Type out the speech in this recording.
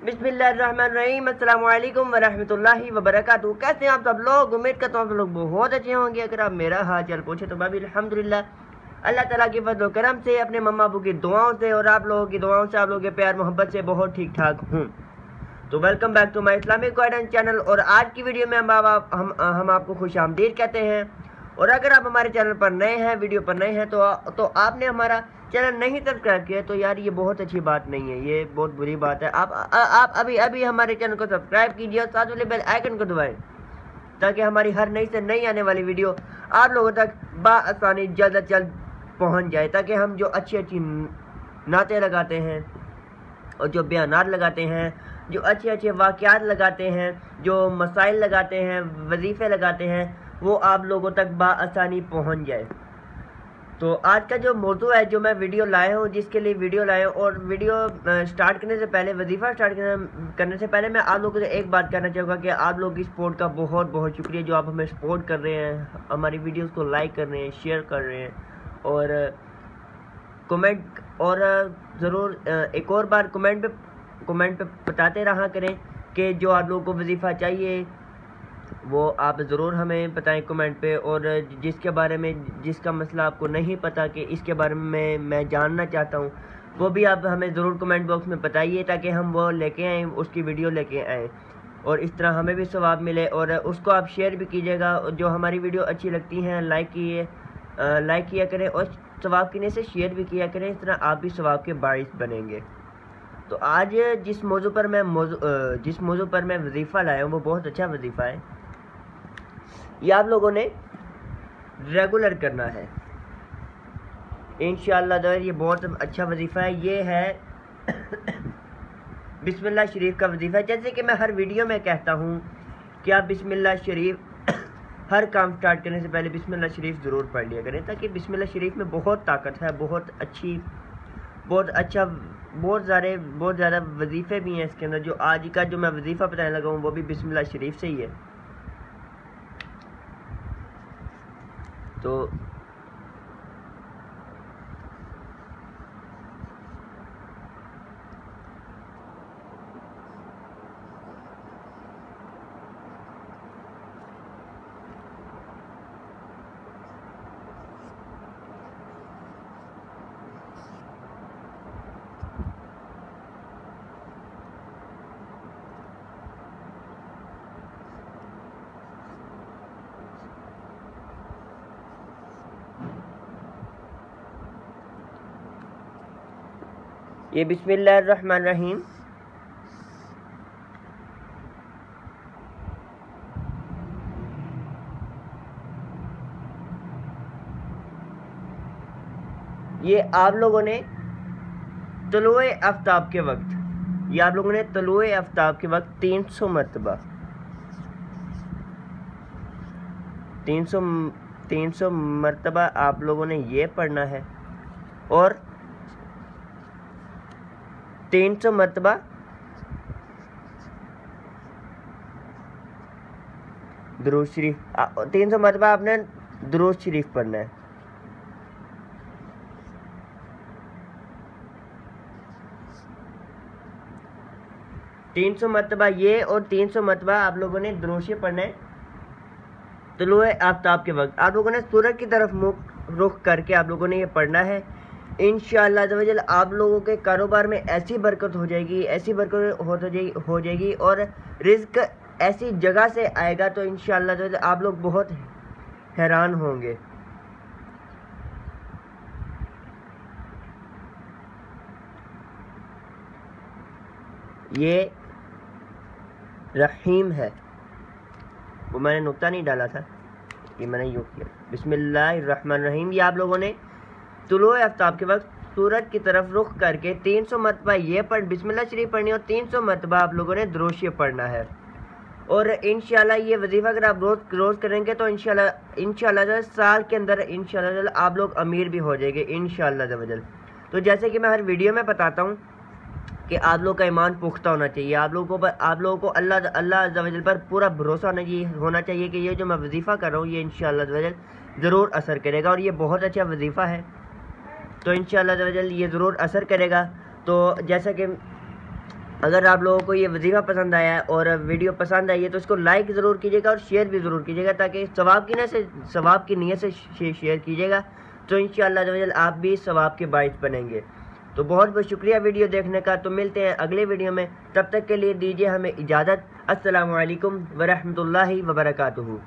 बिस्मिल्लाहिर्रहमानिर्रहीम। अस्सलाम वालेकुम वरहमतुल्लाहि वबरकातुहू। कैसे हैं आप सब लोग? उम्मीद करता हूँ आप लोग बहुत अच्छे होंगे। अगर आप मेरा हाल चाल पूछे तो मैं भी अल्हम्दुलिल्लाह अल्लाह ताला की फज़ल करम से, अपने मम्मा अबू की दुआओं से और आप लोगों की दुआओं से, आप लोगों के प्यार मोहब्बत से बहुत ठीक ठाक हूँ। तो welcome back to my Islamic guidance channel. और आज की वीडियो में हम आपको खुश आमदीद कहते हैं। और अगर आप हमारे चैनल पर नए हैं, वीडियो पर नए हैं, तो आपने हमारा चैनल नहीं सब्सक्राइब किया तो यार ये बहुत अच्छी बात नहीं है, ये बहुत बुरी बात है। आप अभी हमारे चैनल को सब्सक्राइब कीजिए और साथ वाले बेल आइकन को दबाएं ताकि हमारी हर नई से नई आने वाली वीडियो आप लोगों तक बआसानी जल्द से जल्द पहुंच जाए, ताकि हम जो अच्छी अच्छी नातें लगाते हैं और जो बयानात लगाते हैं, जो अच्छे अच्छे वाक़यात लगाते हैं, जो मसाइल लगाते हैं, वजीफ़े लगाते हैं, वो आप लोगों तक बआसानी पहुंच जाए। तो आज का जो मौजू है, जो मैं वीडियो लाया हूँ, जिसके लिए वीडियो लाया हूँ, और वीडियो स्टार्ट करने से पहले, वजीफ़ा स्टार्ट करने से पहले मैं आप लोगों से एक बात कहना चाहूँगा कि आप लोगों की सपोर्ट का बहुत बहुत शुक्रिया, जो आप हमें सपोर्ट कर रहे हैं, हमारी वीडियोस को लाइक कर रहे हैं, शेयर कर रहे हैं और कमेंट, और ज़रूर एक और बार कमेंट पे बताते रहा करें कि जो आप लोगों को वजीफ़ा चाहिए वो आप ज़रूर हमें बताएं कमेंट पे। और जिसके बारे में, जिसका मसला आपको नहीं पता कि इसके बारे में मैं जानना चाहता हूँ, वो भी आप हमें ज़रूर कमेंट बॉक्स में बताइए ताकि हम वो लेके आएँ, उसकी वीडियो लेके आएँ और इस तरह हमें भी सवाब मिले। और उसको आप शेयर भी कीजिएगा। जो हमारी वीडियो अच्छी लगती हैं लाइक किया करें और सवाब करने से शेयर भी किया करें, इस तरह आप भी सवाब के बाइस बनेंगे। तो आज जिस मौजू पर मैं वजीफ़ा लाया हूँ वो बहुत अच्छा वजीफ़ा है। ये आप लोगों ने रेगुलर करना है इंशाअल्लाह। ये बहुत अच्छा वजीफ़ा है। ये है बिस्मिल्लाह शरीफ का वजीफ़ा है। जैसे कि मैं हर वीडियो में कहता हूँ कि आप बिस्मिल्लाह शरीफ हर काम स्टार्ट करने से पहले बिस्मिल्लाह शरीफ ज़रूर पढ़ लिया करें, ताकि बिस्मिल्लाह शरीफ में बहुत ताकत है, बहुत ज़्यादा वजीफ़े भी हैं इसके अंदर। जो आज का जो मैं वजीफ़ा बताने लगा हूँ वो भी बिस्मिल्लाह शरीफ से ही है। तो ये बिस्मिल्लाहिर्रहमानिर्रहीम ये आप लोगों ने तलुए आफ्ताब के वक्त, 300 मरतबा 300 मरतबा आप लोगों ने ये पढ़ना है। और 300 मरतबा दुरूद शरीफ, 300 मरतबा आपने दुरूद शरीफ पढ़ना है। तीन सौ मरतबा ये, और 300 मरतबा आप लोगों ने दुरूद शरीफ पढ़ना है तुलुए आफ्ताब के वक्त। आप लोगों ने सूरज की तरफ मुख रुख करके आप लोगों ने ये पढ़ना है। इंशाअल्लाह अज़्ज़वजल आप लोगों के कारोबार में ऐसी बरकत हो जाएगी, ऐसी बरकत हो जाएगी और रिज़्क ऐसी जगह से आएगा तो इंशाअल्लाह अज़्ज़वजल आप लोग बहुत हैरान होंगे। ये रहीम है, वो मैंने नुक्ता नहीं डाला था, ये मैंने यूँ किया। बिस्मिल्लाहिर्रहमानिर्रहीम। ये आप लोगों ने तुलुए आफ्ताब के वक्त सूरज की तरफ रुख करके 300 मरतबा ये बिस्मिल्लाह शरीफ पढ़नी और 300 मरतबा आप लोगों ने दुरूद शरीफ पढ़ना है। और इंशाल्लाह ये वजीफ़ा अगर आप रोज़ करेंगे तो इंशाल्लाह साल के अंदर इंशाल्लाह आप लोग अमीर भी हो जाएंगे इंशाल्लाह। तो जैसे कि मैं हर वीडियो में बताता हूँ कि आप लोग का ईमान पुख्ता होना चाहिए, आप लोगों को अल्लाह अज़्ज़ व जल पर पूरा भरोसा होना चाहिए कि ये जो मैं वजीफ़ा कर रहा हूँ ये इंशाअल्लाह अज़्ज़ व जल ज़रूर असर करेगा। और ये बहुत अच्छा वजीफ़ा है, तो इंशाअल्लाह अज़्ज़ व जल ये ज़रूर असर करेगा। तो जैसा कि अगर आप लोगों को ये वजीफ़ा पसंद आया है और वीडियो पसंद आई है तो इसको लाइक ज़रूर कीजिएगा और शेयर भी ज़रूर कीजिएगा, ताकि सवाब की नीयत से शेयर कीजिएगा, तो इंशाअल्लाह आप भी सवाब के बाइस बनेंगे। तो बहुत बहुत शुक्रिया वीडियो देखने का। तो मिलते हैं अगले वीडियो में, तब तक के लिए दीजिए हमें इजाज़त। अस्सलामु अलैकुम वरहमतुल्लाहि वबरकातुहू।